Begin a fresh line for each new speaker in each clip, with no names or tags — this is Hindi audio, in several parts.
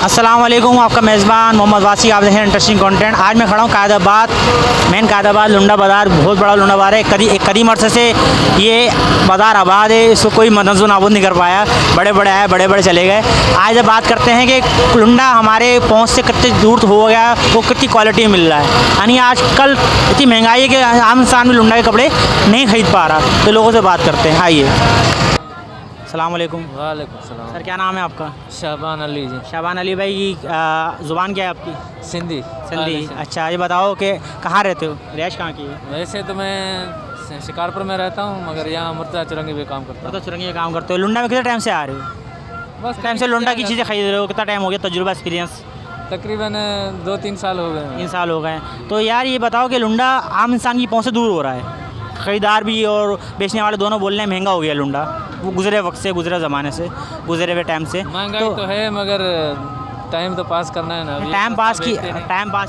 अस्सलाम वालेकुम, आपका मेज़बान मोहम्मद वासी। आप देखें इंटरेस्टिंग कंटेंट। आज मैं खड़ा हूँ कायदाबाद, मेन कायदाबाद लुंडा बाज़ार। बहुत बड़ा लुंडा बाज़ार है। एक कदीम अरसे से ये बाज़ार आबाद है, इसको कोई नज़्ज़ो नाबूद नहीं कर पाया। बड़े बड़े आए, बड़े बड़े चले गए। आज जब बात करते हैं कि लुंडा हमारे पहुँच से कितने दूर हो गया, वो कितनी क्वालिटी में मिल रहा है। यानी आजकल इतनी महंगाई है कि आम इंसान भी लुंडा के कपड़े नहीं ख़रीद पा रहा। तो लोगों से बात करते हैं, आइए। अस्सलाम वालेकुम।
वालेकुम सलाम।
सर, क्या नाम है आपका?
शाबान अली जी।
शाबान अली भाई, ज़ुबान क्या है आपकी?
सिंधी।
सिंधी। अच्छा, ये बताओ कि कहाँ रहते हो, रिहाइश कहाँ की है?
वैसे तो मैं शिकारपुर में रहता हूँ, मगर यहाँ मुर्तज़ा चुरंगी में काम करता हूँ।
तो चुरंगी में काम करते हो। लुंडा में कितने टाइम से आ रहे हो? बस टाइम से लुंडा की चीज़ें खरीद रहे हो? कितना टाइम हो गया, तजुर्बा, एक्सपीरियंस?
तकरीबन 2-3 साल हो गए।
3 साल हो गए। तो यार ये बताओ कि लुंडा आम इंसान की पहुँच से दूर हो रहा है। ख़रीदार भी और बेचने वाले दोनों बोल रहे हैं महंगा हो गया लुंडा। वो गुज़रे वक्त से, गुज़रे ज़माने से, गुज़रे हुए टाइम से।
महंगाई तो है, मगर टाइम तो पास करना है ना।
टाइम पास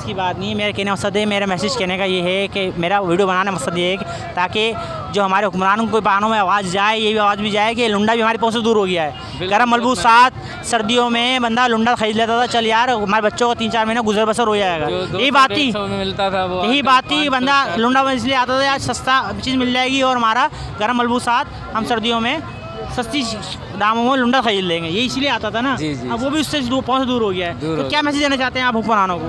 की बात नहीं है। मेरा कहने का मकसद है, मेरा मैसेज कहने का ये है कि मेरा वीडियो बनाने का मकसद ये है कि ताकि जो हमारे हुक्मरानों को कानों में आवाज़ जाए, ये भी आवाज़ भी जाए कि लुंडा भी हमारी पहुँच से दूर हो गया है। गर्म मलबूसात सर्दियों में बंदा लुंडा खरीद लेता था, चल यार हमारे बच्चों को 3-4 महीने गुजर बसर हो जाएगा। यही बात थी,
मिलता था वो,
यही बात थी। बंदा लुंडा में इसलिए आता था यार सस्ता चीज़ मिल जाएगी और हमारा गर्म मलबूसात हम सर्दियों में सस्ती दामों में लुंडा खरीद लेंगे, ये इसलिए आता था ना। अब वो भी उससे पहुँच दूर हो गया है। तो क्या मैसेज देना चाहते हैं आप हुक्मरानों को?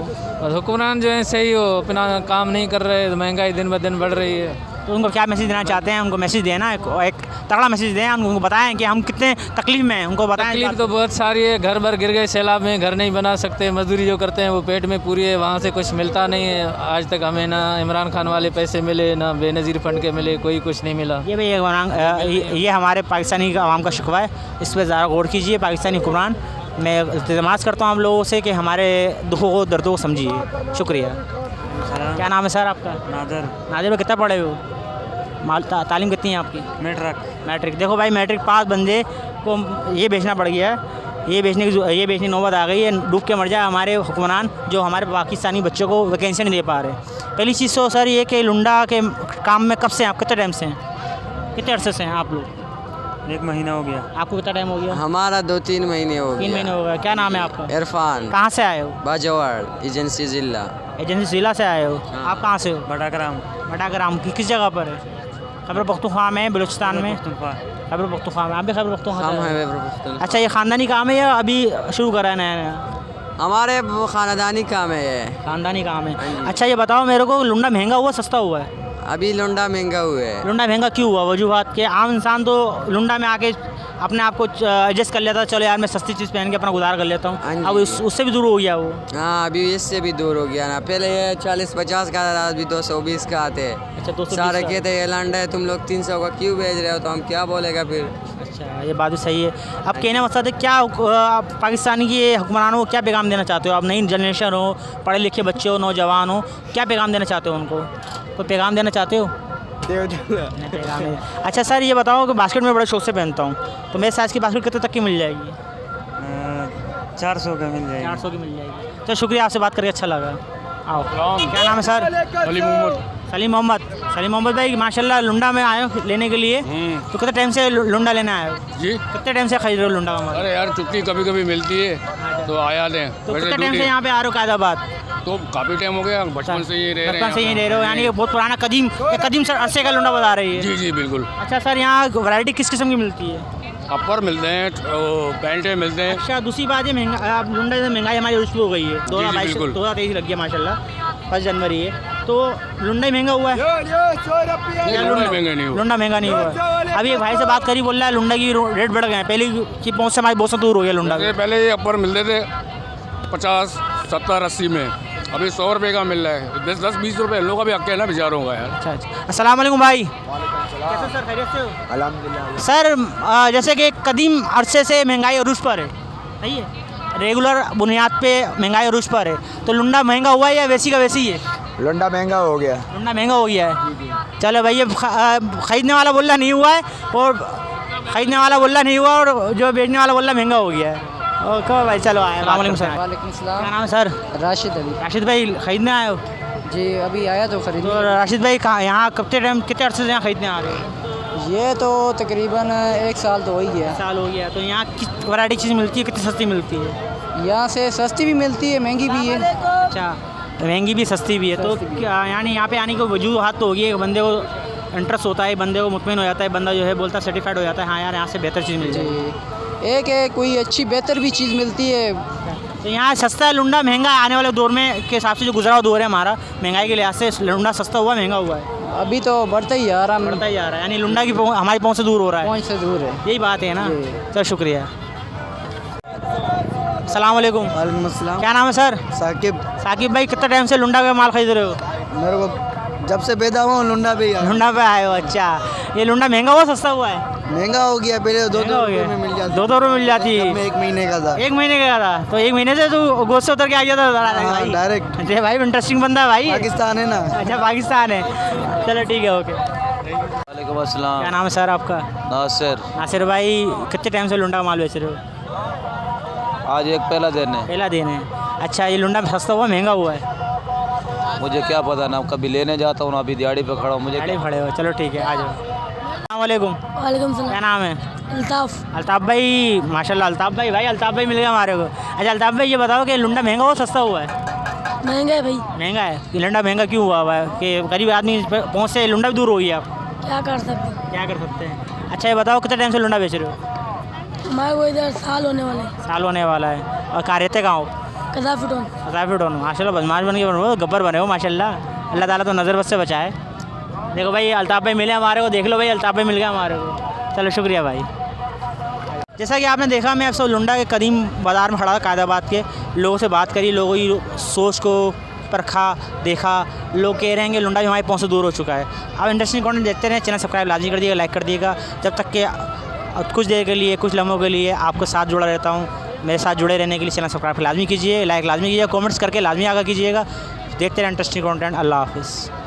हुक्मरान जो है सही हो, अपना काम नहीं कर रहे, महंगाई दिन ब दिन बढ़ रही है।
तो उनको क्या मैसेज देना चाहते हैं? उनको मैसेज देना, एक तगड़ा मैसेज दें, उनको बताएं कि हम कितने तकलीफ में हैं। उनको बताएं
तकलीफ तो बहुत सारी है। घर भर गिर गए सैलाब में, घर नहीं बना सकते, मजदूरी जो करते हैं वो पेट में पूरी है, वहाँ से कुछ मिलता नहीं है। आज तक हमें ना इमरान खान वाले पैसे मिले, ना बेनज़ीर फंड के मिले, कोई कुछ नहीं मिला।
ये भाई ये हमारे पाकिस्तानी आवाम का शिकवा है, इस पर ज़रा गौर कीजिए। पाकिस्तानी हुक्मरान, मैं इल्तिमास करता हूँ आप लोगों से कि हमारे दुखों को, दर्दों को समझिए। शुक्रिया। क्या नाम है सर आपका?
नादर।
नादिर में कितना पढ़े हो? तालीम कितनी है आपकी? मैट्रिक। देखो भाई, मैट्रिक पास बंदे को ये बेचना पड़ गया है। ये बेचने की नौबत आ गई है। डूब के मर जाए हमारे हुक्मरान जो हमारे पाकिस्तानी बच्चों को वैकेंसी नहीं दे पा रहे। पहली चीज़ तो सर ये कि लुंडा के काम में कब से हैं आप? कितने टाइम से हैं? कितने अरसे से हैं आप लोग?
1 महीना हो गया।
आपको कितना टाइम हो गया?
हमारा 2-3 महीने हो गए।
3 महीने हो गए। क्या नाम है आपका?
इरफान।
कहाँ से आए हो?
बाजवाड़ एजेंसी ज़िला।
एजेंसी ज़िला से आए हो? आप कहाँ से हो?
बटाग्राम
की किस जगह पर है? खैबर पख्तूनख्वा में, बलूचिस्तान में। खैबर पख्तूनख्वा में। आप भी खैबर पख्तूनख्वा से? अच्छा, ये ख़ानदानी काम है या अभी शुरू करा है नया?
हमारे ख़ानदानी काम है ये।
ख़ानदानी काम है। अच्छा, ये बताओ मेरे को, लुंडा महंगा हुआ सस्ता हुआ है?
अभी लुंडा महंगा हुआ है।
लुंडा महंगा क्यों हुआ? वजूहात के आम इंसान तो लुंडा में आके अपने आप को एडजस्ट कर लेता, चलो यार मैं सस्ती चीज़ पहन के अपना गुजारा कर लेता हूँ। अब उससे भी दूर हो गया वो।
हाँ, अभी इससे भी दूर हो गया ना। पहले ये 40-50 का था, अभी 220 का आते हैं।
अच्छा, 220
सारे कहते हैं ये लंडा है, तुम लोग 300 का क्यों बेच रहे हो? तो हम क्या बोलेगा फिर?
अच्छा, ये बात भी सही है। अब कहने मकसद है क्या, पाकिस्तानी के हुक्मरानों को क्या पैगाम देना चाहते हो आप? नई जनरेशन हो, पढ़े लिखे बच्चे हो, नौजवान हो, क्या पैगाम देना चाहते हो उनको? कोई पैगाम देना चाहते हो? अच्छा सर, ये बताओ कि बास्केट में बड़े शौक से पहनता हूँ, तो मेरे साइज़ की बास्केट कितने तक की मिल जाएगी?
400 का मिल जाएगी।
400 की मिल जाएगी। तो शुक्रिया, आपसे बात करके अच्छा लगा। आओ। क्या नाम है सर? सलीम मोहम्मद भाई, माशाल्लाह लुंडा में आए हो लेने के लिए। तो कितने टाइम से लुंडा लेने आए हो
जी?
कितने टाइम से खरीद रहे हो लुंडा का माल?
अरे यार, छुट्टी कभी कभी मिलती है तो आया लें।
तो कितने टाइम से यहाँ पे आ रहे हो कायदाबाद?
तो काफ़ी टाइम हो गया, बचपन से ही रह
रहे हो। यानी कि बहुत पुराना कदीम सर अरसे का लुंडा बता रही है।
जी जी बिल्कुल।
अच्छा सर, यहाँ वैरायटी किस किस्म की मिलती है?
अपर मिलते हैं, पैंटें मिलते हैं।
अच्छा, दूसरी बात ये लुंडा से महंगाई हमारी शुरू हो गई है। 2023 लग गया माशाल्लाह, 1 जनवरी है, तो लुंडा ही महंगा हुआ है। लुंडा महंगा नहीं हुआ। अभी एक भाई से बात करी, बोल रहा है लुंडा की रेट बढ़ गए। पहले की पहुँच से हमारी बहुत दूर हो गया लुंडा।
पहले ये अपर मिलते थे 50, 70, 80 में, अभी 100 रुपये का मिल रहा है। 10-20 रुपये लोग अभी अकेला बेचारों का यार।
अच्छा। अस्सलाम वालेकुम भाई। कैसे सर, खैरियत से हो?
अल्हम्दुलिल्लाह।
सर, जैसे कि कदीम अरसे से महंगाई अरूज पर है, सही है, रेगुलर बुनियाद पे महंगाई अरूज पर है, तो लुंडा महंगा हुआ है या वैसी का वैसी है?
लुंडा महंगा हो गया।
लुंडा महंगा हो गया है। चलो भाई, ये ख़रीदने वाला बोल रहा नहीं हुआ है और ख़रीदने वाला बोल रहा नहीं हुआ और जो बेचने वाला बोल रहा महंगा हो गया है। ओके भाई, चलो आए। वालेकुम सर। क्या नाम है सर? राशिद भाई, ख़रीदने आए हो?
जी अभी आया तो खरीद।
तो राशिद भाई कहाँ, यहाँ कितने अरसे से यहाँ ख़रीदने आ रहे हो?
ये तो तकरीबन 1 साल तो हो ही गया।
साल हो गया। तो यहाँ किस वैरायटी चीज़ मिलती है, कितनी सस्ती मिलती है?
यहाँ से सस्ती भी मिलती है, महंगी भी है।
अच्छा, महंगी भी सस्ती भी है। तो क्या यानी यहाँ पे आने की वजूहत तो होगी, एक बंदे को इंटरेस्ट होता है, बंदे को मुतमिन हो जाता है, बंदा जो है बोलता है सर्टिफाइड हो जाता है, हाँ यार यहाँ से बेहतर चीज़ मिल जाएगी।
एक है कोई अच्छी बेहतर भी चीज़ मिलती है।
तो यहाँ सस्ता है लुंडा, महंगा आने वाले दौर में के हिसाब से जो गुजरा हुआ दौर है हमारा, महंगाई के लिहाज से लुंडा सस्ता हुआ महंगा हुआ है?
अभी तो बढ़ता ही आ रहा,
बढ़ता ही आ रहा है, यानी लुंडा की हमारी पहुँच से दूर हो रहा है।
पहुँच से दूर है।
यही बात है ना।
जी।
चलो शुक्रिया। अस्सलाम वालेकुम।
वालेकुम अस्सलाम।
क्या नाम है सर?
साकिब।
साकिब भाई, कितना टाइम से लुंडा का माल खरीद रहे हो?
मेरे को जब से पैदा हुआ लुंडा पे
लुंडा पे आए हो? अच्छा, ये लुंडा महंगा हुआ सस्ता हुआ है?
महंगा हो गया, पहले
महंगा हो गया।
मिल जाती।
2 रुपये मिल जाती है।
एक महीने का था।
1 महीने का था, तो 1 महीने से तू गोद से उतर के आ गया था भाई?
डायरेक्ट।
अरे भाई इंटरेस्टिंग बंदा है भाई।
पाकिस्तान है ना।
अच्छा, पाकिस्तान है। चलो ठीक है, ओके।
वालेकुम अस्सलाम।
क्या नाम है सर आपका?
नासिर।
नासिर भाई, कितने टाइम से लुंडा का माल बेच रहे हो?
आज एक पहला दिन है।
पहला दिन है। अच्छा, ये लुंडा सस्ता हुआ महंगा हुआ है?
मुझे क्या पता ना, कभी लेने जाता हूँ ना, अभी दिहाड़ी पे खड़ा हूँ। मुझे
गाड़ी खड़े हो, चलो ठीक है, आ जाओ। अस्सलाम वालेकुम।
वालेकुम सलाम।
क्या नाम है?
अल्ताफ़।
अल्ताफ़ भाई, माशाल्लाह अल्ताफ़ भाई। भाई अल्ताफ़ भाई मिल गया हमारे को। अच्छा अल्ताफ़ भाई, ये बताओ कि लुंडा महंगा हुआ सस्ता हुआ है?
महंगा है भाई।
महंगा है। ये लुंडा महंगा क्यों हुआ है कि गरीब आदमी पहुँच से लुंडा भी दूर हो गई आप?
क्या कर सकते हैं।
क्या कर सकते हैं। अच्छा ये बताओ, कितने टाइम से लुंडा बेच रहे हो?
हमारे को इधर साल होने वाले हैं।
साल होने वाला है। और कहाँ रहते कहाँ हो?
कज़ाफ़ी टाउन।
कज़ाफ़ी टाउन। माशाल्लाह बदमाश बन के बन हो, गब्बर बने हो माशाल्लाह। अल्लाह ताला तो नज़र बस से बचाए। देखो भाई अल्ताफ़ भाई मिले हमारे को, देख लो भाई अल्ताफ़ भाई मिल गया हमारे को। चलो शुक्रिया भाई। जैसा कि आपने देखा, मैं अब सब लुंडा के कदीम बाज़ार में खड़ा था कायदाबाद के। लोगों से बात करी, लोगों की सोच को परखा, देखा। लोग कह रहे हैं कि लुंडा भी हमारे पहुँच से दूर हो चुका है। आप इंटरेस्टिंग कंटेंट देखते रहें, चैनल सब्सक्राइब लाजमी कर दिएगा, लाइक कर दिएगा। जब तक कि कुछ देर के लिए, कुछ लम्हों के लिए आपके साथ जुड़ा रहता हूँ। मेरे साथ जुड़े रहने के लिए चैनल सब्सक्राइब लाजमी कीजिए, लाइक लाजमी कीजिए, कमेंट्स करके लाजमी आगा कीजिएगा। देखते रहें इंटरेस्टिंग कंटेंट। अल्लाह हाफ़िज़।